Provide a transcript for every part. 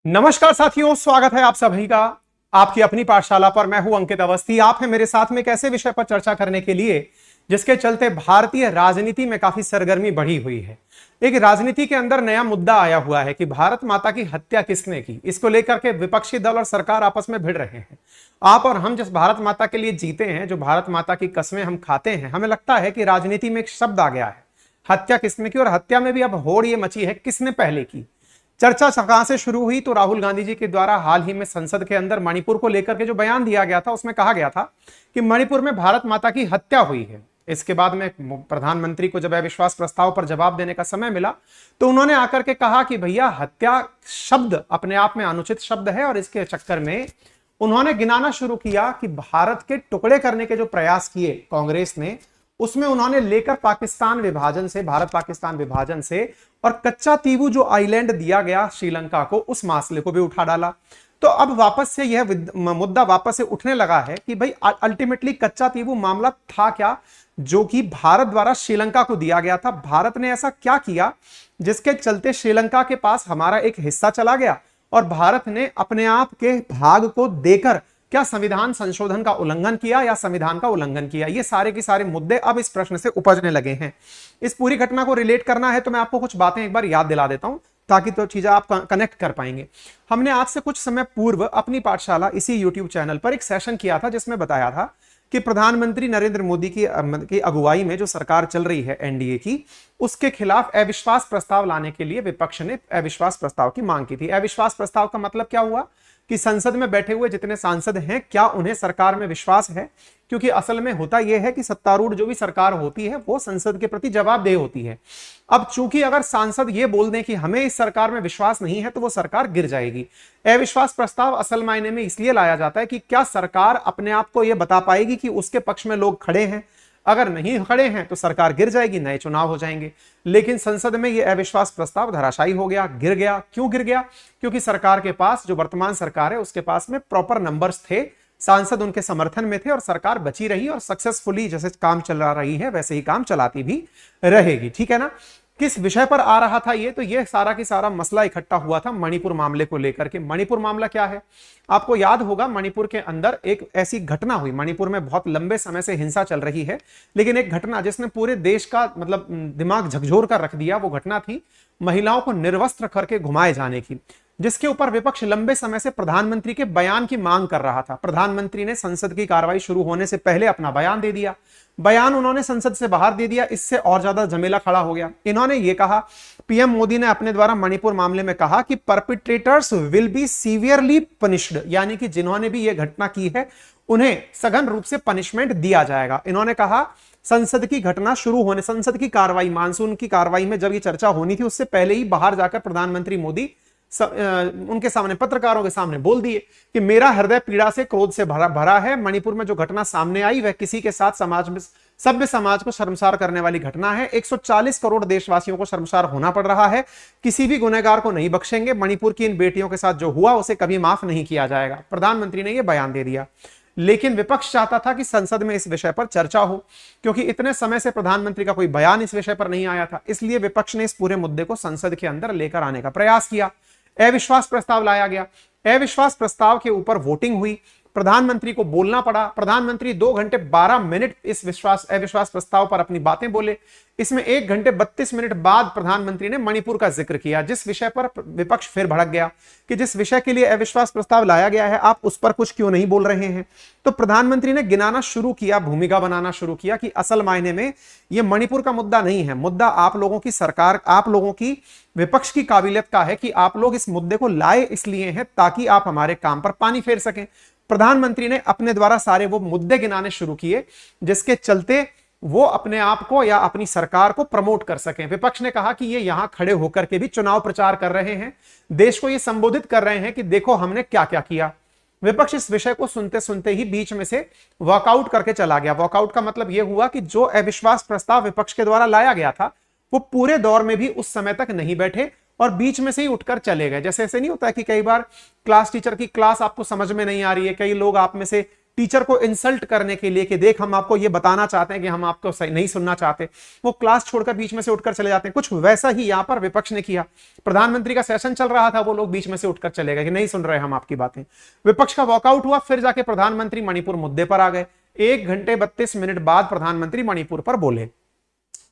नमस्कार साथियों, स्वागत है आप सभी का आपकी अपनी पाठशाला पर। मैं हूं अंकित अवस्थी। आप हैं मेरे साथ में एक ऐसे विषय पर चर्चा करने के लिए जिसके चलते भारतीय राजनीति में काफी सरगर्मी बढ़ी हुई है। एक राजनीति के अंदर नया मुद्दा आया हुआ है कि भारत माता की हत्या किसने की। इसको लेकर के विपक्षी दल और सरकार आपस में भिड़ रहे हैं। आप और हम जिस भारत माता के लिए जीते हैं, जो भारत माता की कस्में हम खाते हैं, हमें लगता है कि राजनीति में एक शब्द आ गया है, हत्या किसने की। और हत्या में भी अब होड़ ये मची है, किसने पहले की। चर्चा कहां से शुरू हुई तो राहुल गांधी जी के द्वारा हाल ही में संसद के अंदर मणिपुर को लेकर के जो बयान दिया गया था, उसमें कहा गया था कि मणिपुर में भारत माता की हत्या हुई है। इसके बाद में प्रधानमंत्री को जब अविश्वास प्रस्ताव पर जवाब देने का समय मिला तो उन्होंने आकर के कहा कि भैया, हत्या शब्द अपने आप में अनुचित शब्द है। और इसके चक्कर में उन्होंने गिनाना शुरू किया कि भारत के टुकड़े करने के जो प्रयास किए कांग्रेस ने, उसमें उन्होंने लेकर पाकिस्तान विभाजन से, भारत पाकिस्तान विभाजन से, और कच्चा तीवू जो आइलैंड दिया गया श्रीलंका को, उस मसले को भी उठा डाला। तो अब वापस से यह मुद्दा वापस से उठने लगा है कि भाई अल्टीमेटली कच्चा तीवू मामला था क्या, जो कि भारत द्वारा श्रीलंका को दिया गया था। भारत ने ऐसा क्या किया जिसके चलते श्रीलंका के पास हमारा एक हिस्सा चला गया और भारत ने अपने आप के भाग को देकर क्या संविधान संशोधन का उल्लंघन किया या संविधान का उल्लंघन किया। ये सारे के सारे मुद्दे अब इस प्रश्न से उपजने लगे हैं। इस पूरी घटना को रिलेट करना है तो मैं आपको कुछ बातें एक बार याद दिला देता हूं ताकि तो चीजें आप कनेक्ट कर पाएंगे। हमने आज से कुछ समय पूर्व अपनी पाठशाला इसी यूट्यूब चैनल पर एक सेशन किया था जिसमें बताया था कि प्रधानमंत्री नरेंद्र मोदी की अगुवाई में जो सरकार चल रही है एनडीए की, उसके खिलाफ अविश्वास प्रस्ताव लाने के लिए विपक्ष ने अविश्वास प्रस्ताव की मांग की थी। अविश्वास प्रस्ताव का मतलब क्या हुआ कि संसद में बैठे हुए जितने सांसद हैं, क्या उन्हें सरकार में विश्वास है। क्योंकि असल में होता यह है कि सत्तारूढ़ जो भी सरकार होती है वो संसद के प्रति जवाबदेह होती है। अब चूंकि अगर सांसद ये बोल दें कि हमें इस सरकार में विश्वास नहीं है तो वो सरकार गिर जाएगी। अविश्वास प्रस्ताव असल मायने में इसलिए लाया जाता है कि क्या सरकार अपने आप को यह बता पाएगी कि उसके पक्ष में लोग खड़े हैं। अगर नहीं खड़े हैं तो सरकार गिर जाएगी, नए चुनाव हो जाएंगे। लेकिन संसद में यह अविश्वास प्रस्ताव धराशायी हो गया, गिर गया। क्यों गिर गया? क्योंकि सरकार के पास, जो वर्तमान सरकार है उसके पास में प्रॉपर नंबर्स थे, सांसद उनके समर्थन में थे और सरकार बची रही और सक्सेसफुली जैसे काम चला रही है वैसे ही काम चलाती भी रहेगी। ठीक है ना। किस विषय पर आ रहा था ये? तो ये सारा की सारा मसला इकट्ठा हुआ था मणिपुर मामले को लेकर के। मणिपुर मामला क्या है? आपको याद होगा, मणिपुर के अंदर एक ऐसी घटना हुई। मणिपुर में बहुत लंबे समय से हिंसा चल रही है, लेकिन एक घटना जिसने पूरे देश का मतलब दिमाग झकझोर कर रख दिया, वो घटना थी महिलाओं को निर्वस्त्र करके घुमाए जाने की, जिसके ऊपर विपक्ष लंबे समय से प्रधानमंत्री के बयान की मांग कर रहा था। प्रधानमंत्री ने संसद की कार्रवाई शुरू होने से पहले अपना बयान दे दिया। बयान उन्होंने संसद से बाहर दे दिया। इससे और ज्यादा झमेला खड़ा हो गया। इन्होंने ये कहा, पीएम मोदी ने अपने द्वारा मणिपुर मामले में कहा कि परपिट्रेटर्स विल बी सीवियरली पनिश्ड, यानी कि जिन्होंने भी यह घटना की है उन्हें सघन रूप से पनिशमेंट दिया जाएगा। इन्होंने कहा संसद की घटना शुरू होने, संसद की कार्रवाई, मानसून की कार्रवाई में जब ये चर्चा होनी थी उससे पहले ही बाहर जाकर प्रधानमंत्री मोदी उनके सामने, पत्रकारों के सामने बोल दिए कि मेरा हृदय पीड़ा से, क्रोध से भरा है। मणिपुर में जो घटना सामने आई वह किसी के साथ समाज में, सभ्य समाज को शर्मसार करने वाली घटना है। 140 करोड़ देशवासियों को शर्मसार होना पड़ रहा है। किसी भी गुनहगार को नहीं बख्शेंगे। मणिपुर की इन बेटियों के साथ जो हुआ उसे कभी माफ नहीं किया जाएगा। प्रधानमंत्री ने यह बयान दे दिया। लेकिन विपक्ष चाहता था कि संसद में इस विषय पर चर्चा हो, क्योंकि इतने समय से प्रधानमंत्री का कोई बयान इस विषय पर नहीं आया था। इसलिए विपक्ष ने इस पूरे मुद्दे को संसद के अंदर लेकर आने का प्रयास किया। अविश्वास प्रस्ताव लाया गया। अविश्वास प्रस्ताव के ऊपर वोटिंग हुई। प्रधानमंत्री को बोलना पड़ा। प्रधानमंत्री 2 घंटे 12 मिनट इस अविश्वास प्रस्ताव पर अपनी बातें बोले। इसमें 1 घंटे 32 मिनट बाद प्रधानमंत्री ने मणिपुर का जिक्र किया, जिस विषय पर विपक्ष फिर भड़क गया कि जिस विषय के लिए अविश्वास प्रस्ताव लाया गया है आप उस पर कुछ क्यों नहीं बोल रहे हैं। तो प्रधानमंत्री ने गिनाना शुरू किया, भूमिका बनाना शुरू किया कि असल मायने में यह मणिपुर का मुद्दा नहीं है। मुद्दा आप लोगों की सरकार, आप लोगों की विपक्ष की काबिलियत का है कि आप लोग इस मुद्दे को लाए इसलिए हैं ताकि आप हमारे काम पर पानी फेर सकें। प्रधानमंत्री ने अपने द्वारा सारे वो मुद्दे गिनाने शुरू किए जिसके चलते वो अपने आप को या अपनी सरकार को प्रमोट कर सकें। विपक्ष ने कहा कि ये यहां खड़े होकर के भी चुनाव प्रचार कर रहे हैं, देश को ये संबोधित कर रहे हैं कि देखो हमने क्या क्या किया। विपक्ष इस विषय को सुनते सुनते ही बीच में से वॉकआउट करके चला गया। वॉकआउट का मतलब यह हुआ कि जो अविश्वास प्रस्ताव विपक्ष के द्वारा लाया गया था वो पूरे दौर में भी उस समय तक नहीं बैठे और बीच में से ही उठकर चले गए। जैसे ऐसे नहीं होता है कि कई बार क्लास टीचर की क्लास आपको समझ में नहीं आ रही है, कई लोग आप में से टीचर को इंसल्ट करने के लिए कि देख हम आपको ये बताना चाहते हैं कि हम आपको नहीं सुनना चाहते, वो क्लास छोड़कर बीच में से उठकर चले जाते हैं। कुछ वैसा ही यहां पर विपक्ष ने किया। प्रधानमंत्री का सेशन चल रहा था, वो लोग बीच में से उठकर चले गए कि नहीं सुन रहे हम आपकी बातें। विपक्ष का वॉकआउट हुआ, फिर जाके प्रधानमंत्री मणिपुर मुद्दे पर आ गए। 1 घंटे 32 मिनट बाद प्रधानमंत्री मणिपुर पर बोले।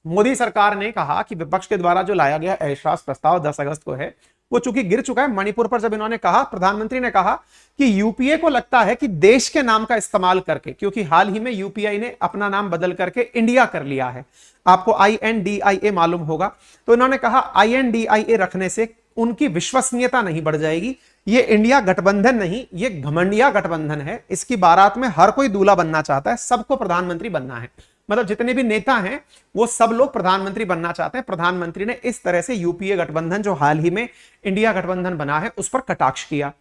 मोदी सरकार ने कहा कि विपक्ष के द्वारा जो लाया गया अविश्वास प्रस्ताव 10 अगस्त को है, वो चूंकि गिर चुका है। मणिपुर पर जब इन्होंने कहा, प्रधानमंत्री ने कहा कि यूपीए को लगता है कि देश के नाम का इस्तेमाल करके, क्योंकि हाल ही में यूपीआई ने अपना नाम बदल करके इंडिया कर लिया है, आपको INDIA मालूम होगा, तो इन्होंने कहा INDIA रखने से उनकी विश्वसनीयता नहीं बढ़ जाएगी। ये इंडिया गठबंधन नहीं, ये घमंडिया गठबंधन है। इसकी बारात में हर कोई दूल्हा बनना चाहता है, सबको प्रधानमंत्री बनना है। मतलब जितने भी नेता हैं वो सब लोग प्रधानमंत्री बनना चाहते हैं। प्रधानमंत्री ने इस तरह से यूपीए गठबंधन जो हाल ही में इंडिया गठबंधन बना है उस पर कटाक्ष किया।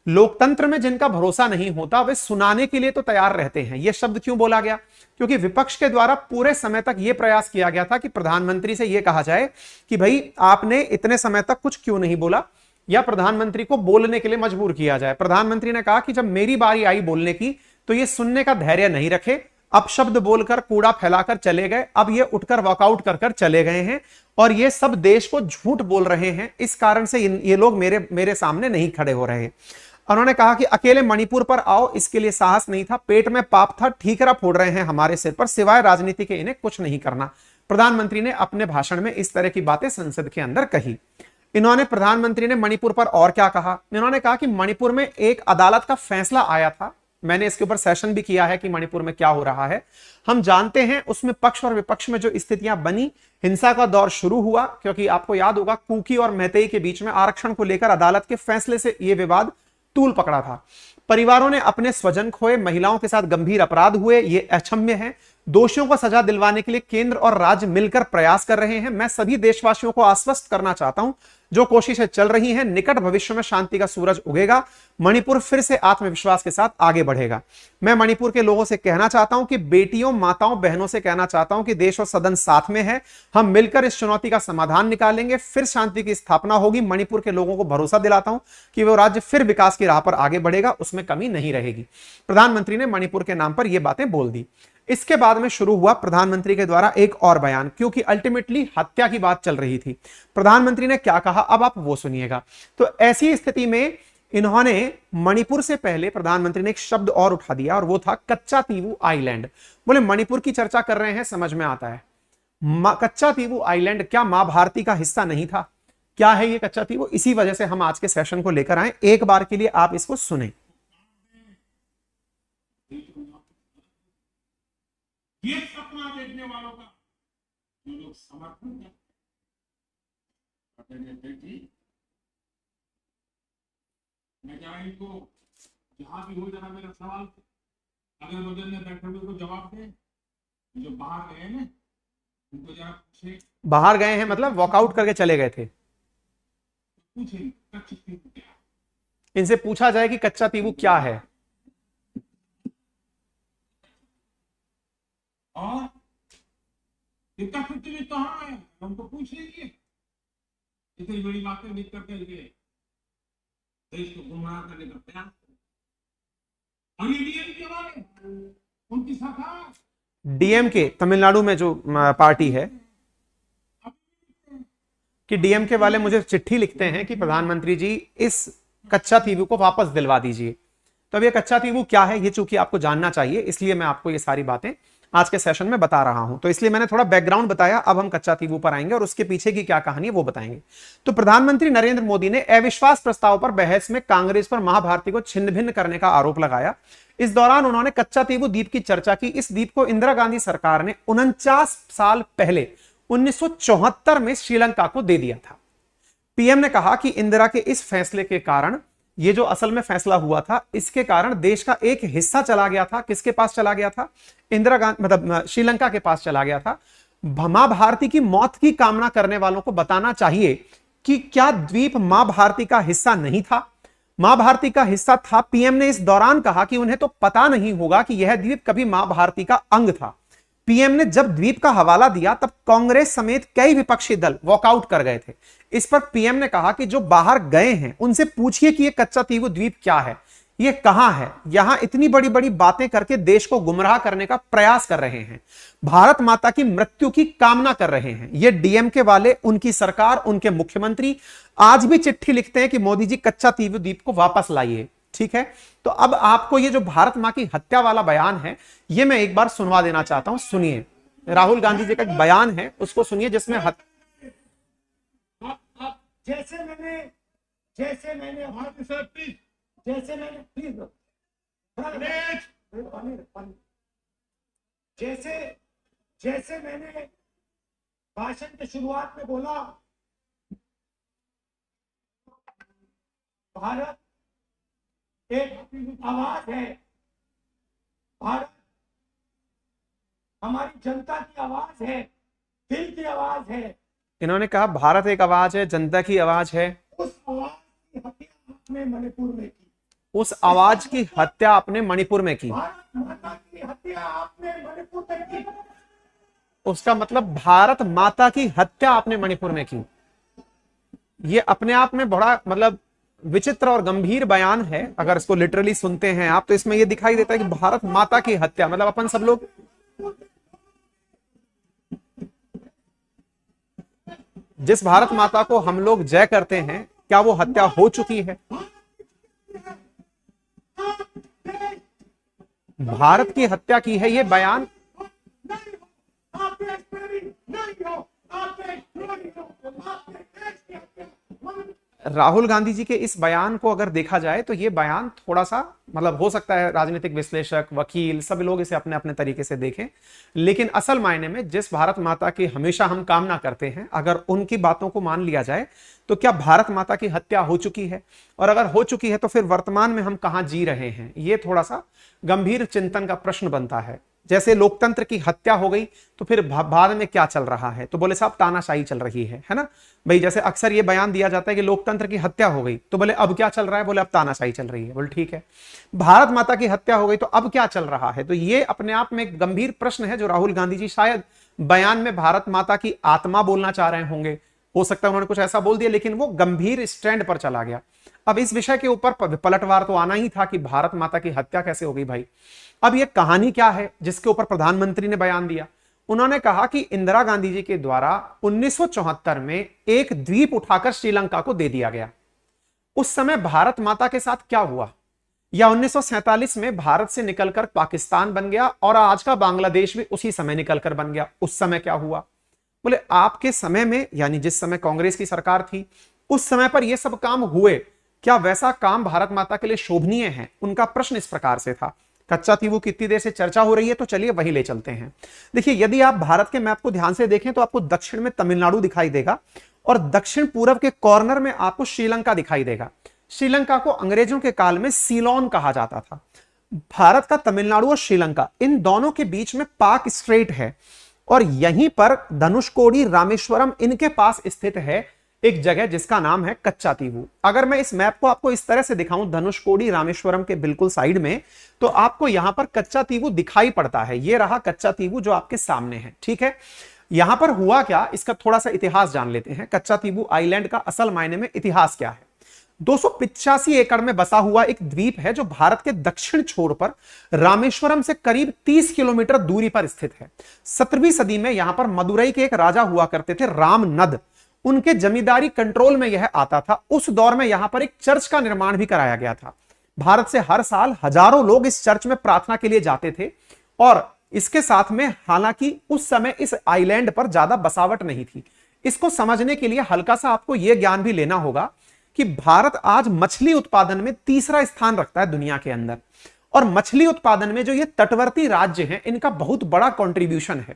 लोकतंत्र में जिनका भरोसा नहीं होता वे सुनाने के लिए तो तैयार रहते हैं। यह शब्द क्यों बोला गया? क्योंकि विपक्ष के द्वारा पूरे समय तक यह प्रयास किया गया था कि प्रधानमंत्री से यह कहा जाए कि भाई आपने इतने समय तक कुछ क्यों नहीं बोला, या प्रधानमंत्री को बोलने के लिए मजबूर किया जाए। प्रधानमंत्री ने कहा कि जब मेरी बारी आई बोलने की तो ये सुनने का धैर्य नहीं रखे, अब शब्द बोलकर कूड़ा फैलाकर चले गए, अब ये उठकर वॉकआउट कर कर चले गए हैं और ये सब देश को झूठ बोल रहे हैं। इस कारण से ये लोग मेरे सामने नहीं खड़े हो रहे। उन्होंने कहा कि अकेले मणिपुर पर आओ इसके लिए साहस नहीं था, पेट में पाप था, ठीकरा फोड़ रहे हैं हमारे सिर पर, सिवाय राजनीति के इन्हें कुछ नहीं करना। प्रधानमंत्री ने अपने भाषण में इस तरह की बातें संसद के अंदर कही। प्रधानमंत्री ने मणिपुर पर और क्या कहा? इन्होंने कहा कि मणिपुर में एक अदालत का फैसला आया था, मैंने इसके ऊपर सेशन भी किया है कि मणिपुर में क्या हो रहा है। हम जानते हैं उसमें पक्ष और विपक्ष में जो स्थितियां बनी, हिंसा का दौर शुरू हुआ, क्योंकि आपको याद होगा कुकी और मैतेई के बीच में आरक्षण को लेकर अदालत के फैसले से यह विवाद तूल पकड़ा था। परिवारों ने अपने स्वजन खोए, महिलाओं के साथ गंभीर अपराध हुए, ये अक्षम्य है। दोषियों को सजा दिलवाने के लिए केंद्र और राज्य मिलकर प्रयास कर रहे हैं। मैं सभी देशवासियों को आश्वस्त करना चाहता हूं, जो कोशिशें चल रही हैं, निकट भविष्य में शांति का सूरज उगेगा, मणिपुर फिर से आत्मविश्वास के साथ आगे बढ़ेगा। मैं मणिपुर के लोगों से कहना चाहता हूं कि बेटियों, माताओं, बहनों से कहना चाहता हूं कि देश और सदन साथ में है, हम मिलकर इस चुनौती का समाधान निकालेंगे, फिर शांति की स्थापना होगी। मणिपुर के लोगों को भरोसा दिलाता हूं कि वो राज्य फिर विकास की राह पर आगे बढ़ेगा, उसमें कमी नहीं रहेगी। प्रधानमंत्री ने मणिपुर के नाम पर यह बातें बोल दी। इसके बाद में शुरू हुआ प्रधानमंत्री के द्वारा एक और बयान, क्योंकि अल्टीमेटली हत्या की बात चल रही थी। प्रधानमंत्री ने क्या कहा अब आप वो सुनिएगा। तो ऐसी स्थिति में इन्होंने मणिपुर से पहले प्रधानमंत्री ने एक शब्द और उठा दिया और वो था कच्चा तीवू आइलैंड। बोले मणिपुर की चर्चा कर रहे हैं, समझ में आता है। कच्चा तीवू आइलैंड क्या मां भारती का हिस्सा नहीं था? क्या है ये कच्चा तीवू? इसी वजह से हम आज के सेशन को लेकर आए। एक बार के लिए आप इसको सुने। ये सपना देखने वालों का जो लोग समर्थन करते हैं, मैं क्या इनको जहां भी हो जरा मेरा सवाल अगर बगल में बैठे हुए को जवाब दे। जो बाहर गए ना उनको जरा पूछे, बाहर गए हैं मतलब वॉकआउट करके चले गए थे, पूछे कच्चा तीवू क्या, इनसे पूछा जाए कि कच्चा तीवू क्या है। और इतना फिक्र कहाँ है, हमको पूछ लीजिए। इतनी बड़ी बातें लिख करके देश को गुमराह करने का प्रयास और डीएमके वाले उनकी सरकार, डीएमके तमिलनाडु में जो पार्टी है, कि डीएमके वाले मुझे चिट्ठी लिखते हैं कि प्रधानमंत्री जी इस कच्चा तीवू को वापस दिलवा दीजिए। तो अब ये कच्चा तीवू क्या है, ये चूंकि आपको जानना चाहिए, इसलिए मैं आपको ये सारी बातें आज के सेशन में बता रहा हूं। तो इसलिए मैंने थोड़ा बैकग्राउंड बताया। अब हम कच्चा तीवू पर आएंगे और उसके पीछे की क्या कहानी है वो बताएंगे। तो प्रधानमंत्री नरेंद्र मोदी ने अविश्वास प्रस्ताव पर बहस में कांग्रेस पर महाभारती को छिन्न भिन्न करने का आरोप लगाया। इस दौरान उन्होंने कच्चा तीवू द्वीप की चर्चा की। इस द्वीप को इंदिरा गांधी सरकार ने 49 साल पहले 1974 में श्रीलंका को दे दिया था। पीएम ने कहा कि इंदिरा के इस फैसले के कारण, ये जो असल में फैसला हुआ था, इसके कारण देश का एक हिस्सा चला गया था। किसके पास चला गया था? इंदिरा गांधी, मतलब श्रीलंका के पास चला गया था। मां भारती की मौत की कामना करने वालों को बताना चाहिए कि क्या द्वीप मां भारती का हिस्सा नहीं था? मां भारती का हिस्सा था। पीएम ने इस दौरान कहा कि उन्हें तो पता नहीं होगा कि यह द्वीप कभी मां भारती का अंग था। पीएम ने जब द्वीप का हवाला दिया तब कांग्रेस समेत कई विपक्षी दल वॉकआउट कर गए थे। इस पर पीएम ने कहा कि जो बाहर गए हैं उनसे पूछिए कि यह कच्चा तीवू द्वीप क्या है। ये कहां है? यहां इतनी बड़ी बड़ी बातें करके देश को गुमराह करने का प्रयास कर रहे हैं, भारत माता की मृत्यु की कामना कर रहे हैं। ये डीएमके वाले, उनकी सरकार, उनके मुख्यमंत्री आज भी चिट्ठी लिखते हैं कि मोदी जी कच्चा तीवु द्वीप को वापस लाइए। ठीक है, तो अब आपको ये जो भारत मां की हत्या वाला बयान है, ये मैं एक बार सुनवा देना चाहता हूं। सुनिए, राहुल गांधी जी का एक बयान है, उसको सुनिए, जिसमें जैसे मैंने जैसे मैंने भाषण की शुरुआत में बोला, भारत एक आवाज है, भारत हमारी जनता की आवाज है, दिल की आवाज है। इन्होंने कहा भारत एक आवाज है, जनता की आवाज है। उस आवाज की हत्या आपने मणिपुर में की, उस आवाज की हत्या आपने मणिपुर में की। भारत माता की हत्या आपने मणिपुर में की। उसका मतलब भारत माता की हत्या आपने मणिपुर में की। ये अपने आप में बड़ा मतलब विचित्र और गंभीर बयान है। अगर इसको लिटरली सुनते हैं आप, तो इसमें यह दिखाई देता है कि भारत माता की हत्या, मतलब अपन सब लोग जिस भारत माता को हम लोग जय करते हैं, क्या वो हत्या हो चुकी है? भारत की हत्या की है, ये बयान राहुल गांधी जी के इस बयान को अगर देखा जाए तो ये बयान थोड़ा सा मतलब हो सकता है राजनीतिक विश्लेषक, वकील, सब लोग इसे अपने अपने तरीके से देखें, लेकिन असल मायने में जिस भारत माता की हमेशा हम कामना करते हैं, अगर उनकी बातों को मान लिया जाए तो क्या भारत माता की हत्या हो चुकी है? और अगर हो चुकी है तो फिर वर्तमान में हम कहां जी रहे हैं? ये थोड़ा सा गंभीर चिंतन का प्रश्न बनता है। जैसे लोकतंत्र की हत्या हो गई तो फिर बाद में क्या चल रहा है? तो बोले साहब तानाशाही चल रही है ना भाई। जैसे अक्सर ये बयान दिया जाता है कि लोकतंत्र की हत्या हो गई, तो बोले अब क्या चल रहा है? बोले अब तानाशाही चल रही है। बोले ठीक है, भारत माता की हत्या हो गई तो अब क्या चल रहा है? तो ये अपने आप में एक गंभीर प्रश्न है जो राहुल गांधी जी शायद बयान में भारत माता की आत्मा बोलना चाह रहे होंगे। हो सकता है उन्होंने कुछ ऐसा बोल दिया, लेकिन वो गंभीर स्टैंड पर चला गया। अब इस विषय के ऊपर पलटवार तो आना ही था कि भारत माता की हत्या कैसे हो गई भाई। अब ये कहानी क्या है जिसके ऊपर प्रधानमंत्री ने बयान दिया? उन्होंने कहा कि इंदिरा गांधी जी के द्वारा 1974 में एक द्वीप उठाकर श्रीलंका को दे दिया गया। उस समय भारत माता के साथ क्या हुआ? या 1947 में भारत से निकलकर पाकिस्तान बन गया और आज का बांग्लादेश भी उसी समय निकलकर बन गया। उस समय क्या हुआ? बोले आपके समय में, यानी जिस समय कांग्रेस की सरकार थी, उस समय पर यह सब काम हुए, क्या वैसा काम भारत माता के लिए शोभनीय है? उनका प्रश्न इस प्रकार से था। कच्चा तीवू कितनी देर से चर्चा हो रही है, तो चलिए वही ले चलते हैं। देखिए, यदि आप भारत के मैप को ध्यान से देखें तो आपको दक्षिण में तमिलनाडु दिखाई देगा और दक्षिण पूर्व के कॉर्नर में आपको श्रीलंका दिखाई देगा। श्रीलंका को अंग्रेजों के काल में सीलोन कहा जाता था। भारत का तमिलनाडु और श्रीलंका, इन दोनों के बीच में पाक स्ट्रेट है और यहीं पर धनुषकोडी, रामेश्वरम, इनके पास स्थित है एक जगह जिसका नाम है कच्चा तीवू। अगर मैं इस मैप को आपको इस तरह से दिखाऊं, धनुषकोडी रामेश्वरम के बिल्कुल साइड में, तो आपको यहां पर कच्चा तीवू दिखाई पड़ता है। ये रहा कच्चा तीवू जो आपके सामने है। ठीक है, यहां पर हुआ क्या, इसका थोड़ा सा इतिहास जान लेते हैं। कच्चा तीवू आइलैंड का असल मायने में इतिहास क्या है? 285 एकड़ में बसा हुआ एक द्वीप है जो भारत के दक्षिण छोर पर रामेश्वरम से करीब 30 किलोमीटर दूरी पर स्थित है। 17वीं सदी में यहां पर मदुरई के एक राजा हुआ करते थे, रामनद, उनके जमींदारी कंट्रोल में यह आता था। उस दौर में यहां पर एक चर्च का निर्माण भी कराया गया था। भारत से हर साल हजारों लोग इस चर्च में प्रार्थना के लिए जाते थे और इसके साथ में हालांकि उस समय इस आइलैंड पर ज्यादा बसावट नहीं थी। इसको समझने के लिए हल्का सा आपको यह ज्ञान भी लेना होगा कि भारत आज मछली उत्पादन में तीसरा स्थान रखता है दुनिया के अंदर, और मछली उत्पादन में जो ये तटवर्ती राज्य हैं, इनका बहुत बड़ा कंट्रीब्यूशन है।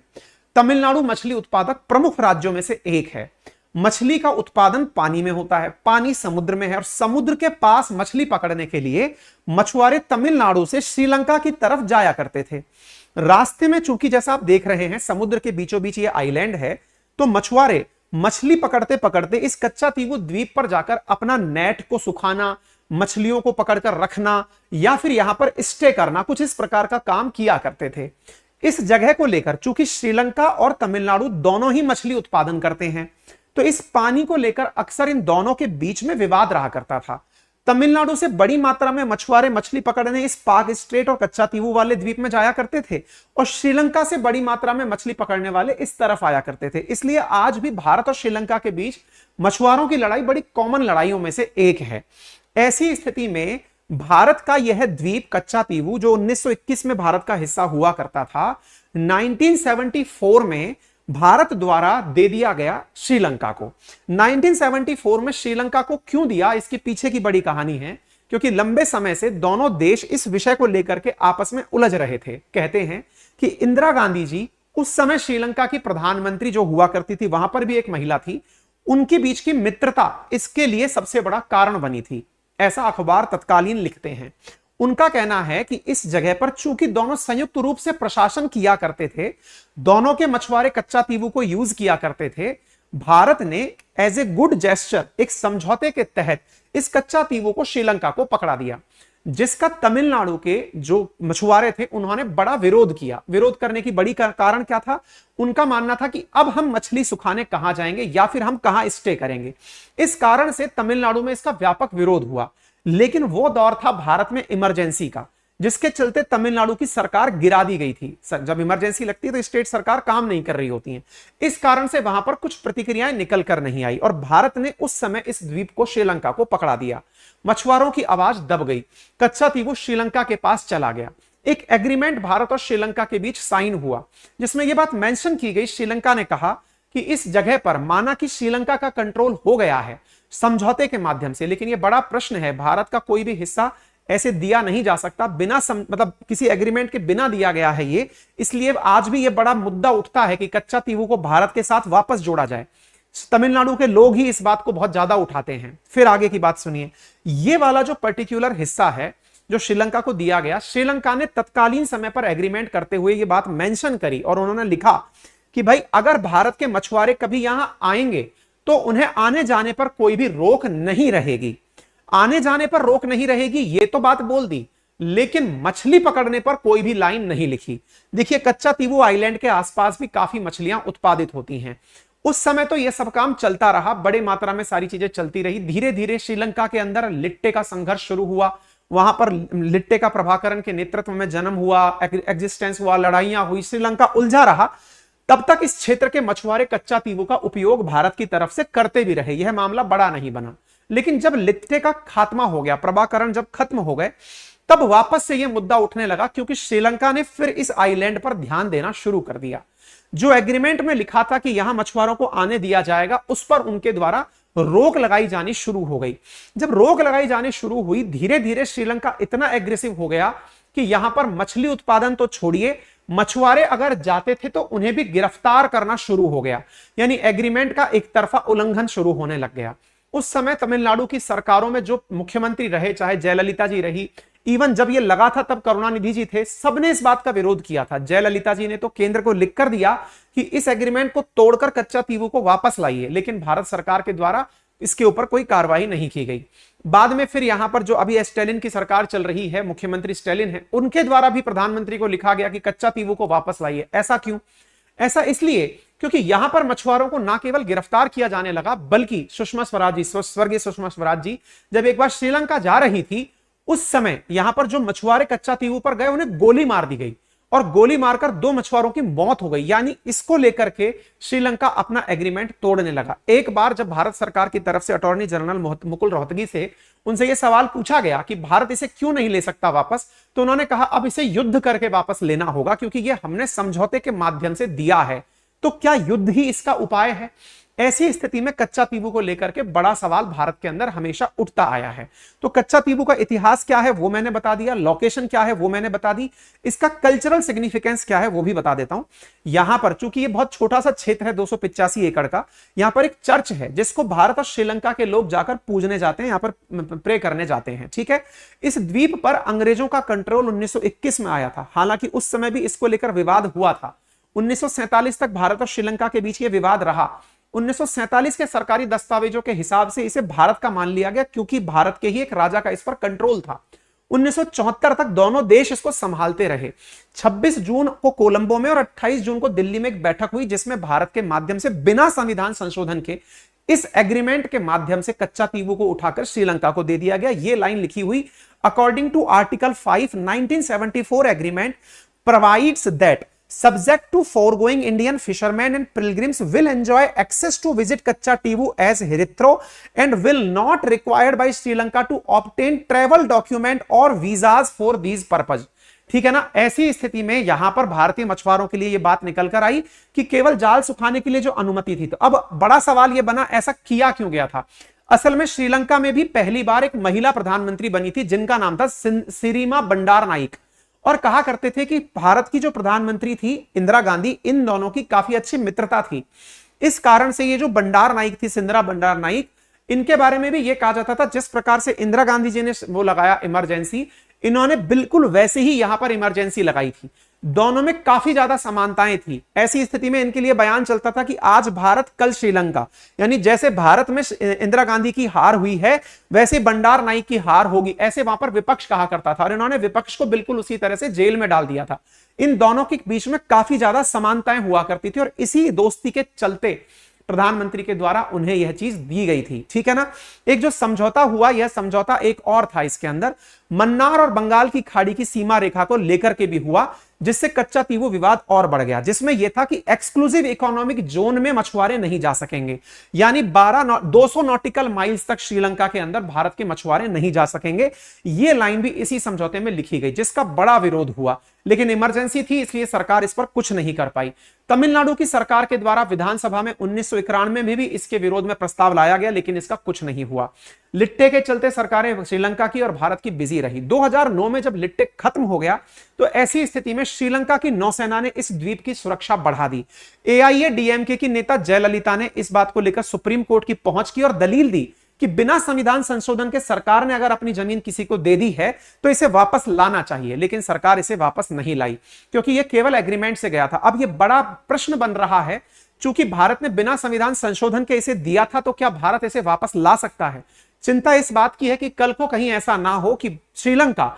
तमिलनाडु मछली उत्पादक प्रमुख राज्यों में से एक है। मछली का उत्पादन पानी में होता है, पानी समुद्र में है, और समुद्र के पास मछली पकड़ने के लिए मछुआरे तमिलनाडु से श्रीलंका की तरफ जाया करते थे। रास्ते में चूंकि जैसा आप देख रहे हैं समुद्र के बीचों बीच ये आइलैंड है, तो मछुआरे मछली पकड़ते पकड़ते इस कच्चा तीवू द्वीप पर जाकर अपना नेट को सुखाना, मछलियों को पकड़कर रखना या फिर यहां पर स्टे करना, कुछ इस प्रकार का काम किया करते थे। इस जगह को लेकर चूंकि श्रीलंका और तमिलनाडु दोनों ही मछली उत्पादन करते हैं, तो इस पानी को लेकर अक्सर इन दोनों के बीच में विवाद रहा करता था। तमिलनाडु से बड़ी मात्रा में मछुआरे मछली पकड़ने इस पाक स्ट्रेट और कच्चा तीवू वाले द्वीप में जाया करते थे, और श्रीलंका से बड़ी मात्रा में मछली पकड़ने वाले इस तरफ आया करते थे। इसलिए आज भी भारत और श्रीलंका के बीच मछुआरों की लड़ाई बड़ी कॉमन लड़ाइयों में से एक है। ऐसी स्थिति में भारत का यह द्वीप कच्चा तीवू, जो 1921 में भारत का हिस्सा हुआ करता था, 1974 में भारत द्वारा दे दिया गया श्रीलंका को। 1974 में श्रीलंका को क्यों दिया, इसके पीछे की बड़ी कहानी है, क्योंकि लंबे समय से दोनों देश इस विषय को लेकर के आपस में उलझ रहे थे। कहते हैं कि इंदिरा गांधी जी उस समय श्रीलंका की प्रधानमंत्री जो हुआ करती थी, वहां पर भी एक महिला थी, उनके बीच की मित्रता इसके लिए सबसे बड़ा कारण बनी थी, ऐसा अखबार तत्कालीन लिखते हैं। उनका कहना है कि इस जगह पर चूंकि दोनों संयुक्त रूप से प्रशासन किया करते थे, दोनों के मछुआरे कच्चा तीवू को यूज किया करते थे, भारत ने एज ए गुड जेस्चर एक समझौते के तहत इस कच्चा तीवू को श्रीलंका को पकड़ा दिया, जिसका तमिलनाडु के जो मछुआरे थे उन्होंने बड़ा विरोध किया। विरोध करने की बड़ी कारण क्या था? उनका मानना था कि अब हम मछली सुखाने कहां जाएंगे या फिर हम कहां स्टे करेंगे। इस कारण से तमिलनाडु में इसका व्यापक विरोध हुआ। लेकिन वो दौर था भारत में इमरजेंसी का, जिसके चलते तमिलनाडु की सरकार गिरा दी गई थी। जब इमरजेंसी लगती है तो स्टेट सरकार काम नहीं कर रही होती है। इस कारण से वहां पर कुछ प्रतिक्रियाएं निकल कर नहीं आई और भारत ने उस समय इस द्वीप को श्रीलंका को पकड़ा दिया। मछुआरों की आवाज दब गई, कच्चा तीवू श्रीलंका के पास चला गया। एक एग्रीमेंट भारत और श्रीलंका के बीच साइन हुआ, जिसमें यह बात मेंशन की गई, श्रीलंका ने कहा कि इस जगह पर माना कि श्रीलंका का कंट्रोल हो गया है समझौते के माध्यम से। लेकिन यह बड़ा प्रश्न है, भारत का कोई भी हिस्सा ऐसे दिया नहीं जा सकता बिना मतलब किसी एग्रीमेंट के बिना दिया गया है ये। इसलिए आज भी यह बड़ा मुद्दा उठता है कि कच्चा तीवू को भारत के साथ वापस जोड़ा जाए। तमिलनाडु के लोग ही इस बात को बहुत ज्यादा उठाते हैं। फिर आगे की बात सुनिए, ये वाला जो पर्टिकुलर हिस्सा है जो श्रीलंका को दिया गया, श्रीलंका ने तत्कालीन समय पर एग्रीमेंट करते हुए ये बात मेंशन करी और उन्होंने लिखा कि भाई अगर भारत के मछुआरे कभी यहां आएंगे तो उन्हें आने जाने पर कोई भी रोक नहीं रहेगी। आने जाने पर रोक नहीं रहेगी ये तो बात बोल दी, लेकिन मछली पकड़ने पर कोई भी लाइन नहीं लिखी। देखिए, कच्चा तीवू आइलैंड के आसपास भी काफी मछलियां उत्पादित होती हैं। उस समय तो यह सब काम चलता रहा, बड़े मात्रा में सारी चीजें चलती रही। धीरे धीरे श्रीलंका के अंदर लिट्टे का संघर्ष शुरू हुआ। वहां पर लिट्टे का प्रभाकरण के नेतृत्व में जन्म हुआ, एग्जिस्टेंस हुआ, लड़ाइयां हुई, श्रीलंका उलझा रहा। तब तक इस क्षेत्र के मछुआरे कच्चा तीवू का उपयोग भारत की तरफ से करते भी रहे, यह मामला बड़ा नहीं बना। लेकिन जब लिट्टे का खात्मा हो गया, प्रभाकरण जब खत्म हो गए, तब वापस से यह मुद्दा उठने लगा, क्योंकि श्रीलंका ने फिर इस आइलैंड पर ध्यान देना शुरू कर दिया। जो एग्रीमेंट में लिखा था कि यहां मछुआरों को आने दिया जाएगा, उस पर उनके द्वारा रोक लगाई जानी शुरू हो गई। जब रोक लगाई जानी शुरू हुई, धीरे धीरे श्रीलंका इतना एग्रेसिव हो गया कि यहां पर मछली उत्पादन तो छोड़िए, मछुआरे अगर जाते थे तो उन्हें भी गिरफ्तार करना शुरू हो गया। यानी एग्रीमेंट का एक तरफा उल्लंघन शुरू होने लग गया। उस समय तमिलनाडु की सरकारों में जो मुख्यमंत्री रहे, चाहे जयललिता जी रही, इवन जब ये लगा था तब करुणानिधि जी थे, सबने इस बात का विरोध किया था। जयललिता जी ने तो केंद्र को लिखकर दिया कि इस एग्रीमेंट को तोड़कर कच्चा तीवू को वापस लाइए, लेकिन भारत सरकार के द्वारा इसके ऊपर कोई कार्रवाई नहीं की गई। बाद में फिर यहां पर जो अभी स्टालिन की सरकार चल रही है, मुख्यमंत्री स्टालिन है, उनके द्वारा भी प्रधानमंत्री को लिखा गया कि कच्चा तीवू को वापस लाइए। ऐसा क्यों? ऐसा इसलिए क्योंकि यहां पर मछुआरों को ना केवल गिरफ्तार किया जाने लगा, बल्कि सुषमा स्वराज जी, स्वर्गीय सुषमा स्वराज जी जब एक बार श्रीलंका जा रही थी, उस समय यहां पर जो मछुआरे कच्चा तीवू पर गए उन्हें गोली मार दी गई और गोली मारकर 2 मछुआरों की मौत हो गई। यानी इसको लेकर के श्रीलंका अपना एग्रीमेंट तोड़ने लगा। एक बार जब भारत सरकार की तरफ से अटॉर्नी जनरल मुकुल रोहतगी से उनसे यह सवाल पूछा गया कि भारत इसे क्यों नहीं ले सकता वापस, तो उन्होंने कहा अब इसे युद्ध करके वापस लेना होगा, क्योंकि यह हमने समझौते के माध्यम से दिया है। तो क्या युद्ध ही इसका उपाय है? ऐसी स्थिति में कच्चा तीवू को लेकर के बड़ा सवाल भारत के अंदर हमेशा उठता आया है। तो कच्चा तीवू का इतिहास क्या है वो मैंने बता दिया, लोकेशन क्या है वो मैंने बता दी, इसका कल्चरल सिग्निफिकेंस क्या है वो भी बता देता हूं। यहां पर चूंकि ये बहुत छोटा सा क्षेत्र है 285 एकड़ का, यहां पर एक चर्च है जिसको भारत और श्रीलंका के लोग जाकर पूजने जाते हैं, यहां पर प्रे करने जाते हैं। ठीक है, इस द्वीप पर अंग्रेजों का कंट्रोल 1921 में आया था। हालांकि उस समय भी इसको लेकर विवाद हुआ था। 1947 तक भारत और श्रीलंका के बीच यह विवाद रहा। 1947 के सरकारी दस्तावेजों के हिसाब से इसे भारत का मान लिया गया, क्योंकि भारत के ही एक राजा का इस पर कंट्रोल था। 1974 तक दोनों देश इसको संभालते रहे। 26 जून को कोलंबो में और 28 जून को दिल्ली में एक बैठक हुई, जिसमें भारत के माध्यम से बिना संविधान संशोधन के इस एग्रीमेंट के माध्यम से कच्चा तीवू को उठाकर श्रीलंका को दे दिया गया। यह लाइन लिखी हुई, according to article 5 1974 agreement provides that subject to foregoing Indian fishermen and pilgrims will enjoy access to visit Kacha Tivu as Heritro and will not required by Sri Lanka to obtain travel document or visas for these purpose। ठीक है ना। ऐसी स्थिति में यहां पर भारतीय मछुआरों के लिए यह बात निकल कर आई कि केवल जाल सुखाने के लिए जो अनुमति थी। तो अब बड़ा सवाल यह बना, ऐसा किया क्यों गया था? असल में श्रीलंका में भी पहली बार एक महिला प्रधानमंत्री बनी थी जिनका नाम था सिरिमा बंडार नाइक, और कहा करते थे कि भारत की जो प्रधानमंत्री थी इंदिरा गांधी, इन दोनों की काफी अच्छी मित्रता थी। इस कारण से ये जो बंडार नाइक थी, सिंदरा बंडार नाइक, इनके बारे में भी ये कहा जाता था जिस प्रकार से इंदिरा गांधी जी ने वो लगाया इमरजेंसी, इन्होंने बिल्कुल वैसे ही यहां पर इमरजेंसी लगाई थी। दोनों में काफी ज्यादा समानताएं थी। ऐसी स्थिति में इनके लिए बयान चलता था कि आज भारत कल श्रीलंका, यानी जैसे भारत में इंदिरा गांधी की हार हुई है वैसे बंडार नाइक की हार होगी, ऐसे वहां पर विपक्ष कहा करता था। और इन्होंने विपक्ष को बिल्कुल उसी तरह से जेल में डाल दिया था। इन दोनों के बीच में काफी ज्यादा समानताएं हुआ करती थी और इसी दोस्ती के चलते प्रधानमंत्री के द्वारा उन्हें यह चीज दी गई थी। ठीक है ना। एक जो समझौता हुआ, यह समझौता एक और था इसके अंदर, मन्नार और बंगाल की खाड़ी की सीमा रेखा को लेकर के भी हुआ, जिससे कच्चा तीवू विवाद और बढ़ गया। जिसमें यह था कि एक्सक्लूसिव इकोनॉमिक जोन में मछुआरे नहीं जा सकेंगे, यानी 200 नॉटिकल माइल्स तक श्रीलंका के अंदर भारत के मछुआरे नहीं जा सकेंगे। यह लाइन भी इसी समझौते में लिखी गई, जिसका बड़ा विरोध हुआ, लेकिन इमरजेंसी थी इसलिए सरकार इस पर कुछ नहीं कर पाई। तमिलनाडु की सरकार के द्वारा विधानसभा में 1991 में भी इसके विरोध में प्रस्ताव लाया गया, लेकिन इसका कुछ नहीं हुआ। लिट्टे के चलते सरकारें श्रीलंका की और भारत की बिजी रही। 2009 में जब लिट्टे खत्म हो गया तो ऐसी स्थिति में श्रीलंका की नौसेना ने इस द्वीप की सुरक्षा बढ़ा दी। AIADMK की नेता जयललिता ने इस बात को लेकर सुप्रीम कोर्ट की पहुंच की और दलील दी कि बिना संविधान संशोधन के सरकार ने अगर अपनी जमीन किसी को दे दी है तो इसे वापस लाना चाहिए, लेकिन सरकार इसे वापस नहीं लाई क्योंकि यह केवल एग्रीमेंट से गया था। अब यह बड़ा प्रश्न बन रहा है, चूंकि भारत ने बिना संविधान संशोधन के इसे दिया था तो क्या भारत इसे वापस ला सकता है? चिंता इस बात की है कि कल को कहीं ऐसा ना हो कि श्रीलंका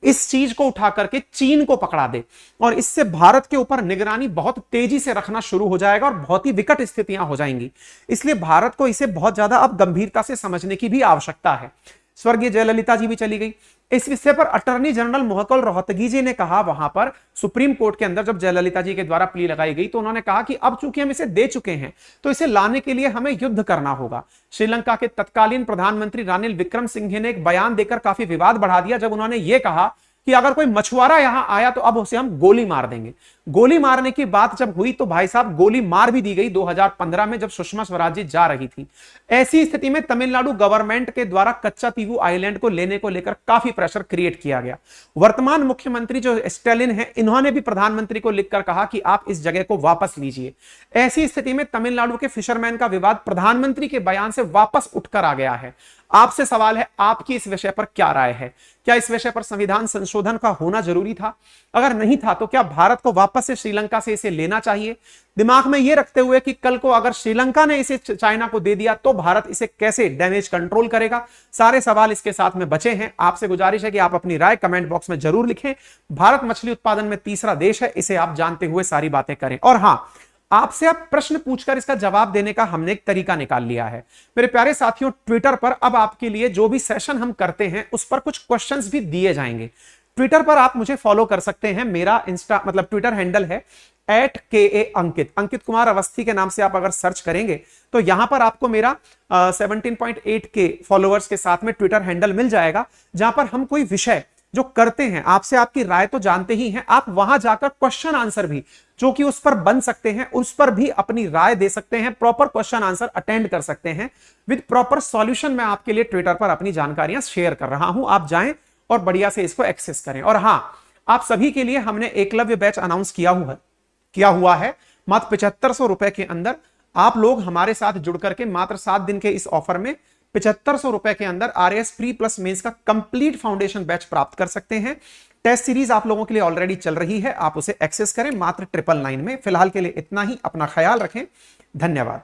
इस चीज को उठा करके चीन को पकड़ा दे और इससे भारत के ऊपर निगरानी बहुत तेजी से रखना शुरू हो जाएगा और बहुत ही विकट स्थितियां हो जाएंगी। इसलिए भारत को इसे बहुत ज्यादा अब गंभीरता से समझने की भी आवश्यकता है। स्वर्गीय जयललिता जी भी चली गई। इस विषय पर अटॉर्नी जनरल मोहकल रोहतगी जी ने कहा, वहां पर सुप्रीम कोर्ट के अंदर जब जयललिता जी के द्वारा प्ली लगाई गई तो उन्होंने कहा कि अब चूंकि हम इसे दे चुके हैं तो इसे लाने के लिए हमें युद्ध करना होगा। श्रीलंका के तत्कालीन प्रधानमंत्री रानिल विक्रमसिंघे ने एक बयान देकर काफी विवाद बढ़ा दिया जब उन्होंने यह कहा कि अगर कोई मछुआरा यहां आया तो अब उसे हम गोली मार देंगे। गोली मारने की बात जब हुई तो भाई साहब गोली मार भी दी गई 2015 में जब सुषमा स्वराज जी जा रही थी। ऐसी स्थिति में तमिलनाडु गवर्नमेंट के द्वारा कच्चा तीवू आइलैंड को लेने को लेकर काफी प्रेशर क्रिएट किया गया। वर्तमान मुख्यमंत्री जो स्टैलिन है, इन्होंने भी प्रधानमंत्री को लिखकर कहा कि आप इस जगह को वापस लीजिए। ऐसी स्थिति में तमिलनाडु के फिशरमैन का विवाद प्रधानमंत्री के बयान से वापस उठकर आ गया है। आपसे सवाल है, आपकी इस विषय पर क्या राय है? क्या इस विषय पर संविधान संशोधन का होना जरूरी था? अगर नहीं था तो क्या भारत को वापस से श्रीलंका से इसे लेना चाहिए? दिमाग में यह रखते हुए कि कल को अगर श्रीलंका ने इसे चाइना को दे दिया तो भारत इसे कैसे डैमेज कंट्रोल करेगा? सारे सवाल इसके साथ में बचे हैं। आपसे गुजारिश है कि आप अपनी राय कमेंट बॉक्स में जरूर लिखें। भारत मछली उत्पादन में तीसरा देश है, इसे आप जानते हुए सारी बातें करें। और हां, आपसे अब प्रश्न पूछकर इसका जवाब देने का हमने एक तरीका निकाल लिया है। मेरे प्यारे साथियों, ट्विटर पर अब आपके लिए जो भी सेशन हम करते हैं उस पर कुछ क्वेश्चंस भी दिए जाएंगे। ट्विटर पर आप मुझे फॉलो कर सकते हैं। मेरा ट्विटर हैंडल है @KA अंकित, अंकित कुमार अवस्थी के नाम से आप अगर सर्च करेंगे तो यहां पर आपको मेरा 17.8K फॉलोअर्स के साथ में ट्विटर हैंडल मिल जाएगा, जहां पर हम कोई विषय जो करते हैं, आपसे आपकी राय तो जानते ही हैं, आप वहां जाकर क्वेश्चन आंसर भी जो कि उस पर बन सकते हैं उस पर भी अपनी राय दे सकते हैं। प्रॉपर क्वेश्चन आंसर अटेंड कर सकते हैं विद प्रॉपर सॉल्यूशन। मैं आपके लिए ट्विटर पर अपनी जानकारियां शेयर कर रहा हूं, आप जाएं और बढ़िया से इसको एक्सेस करें। और हां, आप सभी के लिए हमने एकलव्य बैच अनाउंस किया हुआ है। मात्र 7500 रुपए के अंदर आप लोग हमारे साथ जुड़ करके मात्र 7 दिन के इस ऑफर में 7500 रुपए के अंदर RAS प्री प्लस मेंस का कंप्लीट फाउंडेशन बैच प्राप्त कर सकते हैं। टेस्ट सीरीज आप लोगों के लिए ऑलरेडी चल रही है, आप उसे एक्सेस करें मात्र 999 में। फिलहाल के लिए इतना ही। अपना ख्याल रखें। धन्यवाद।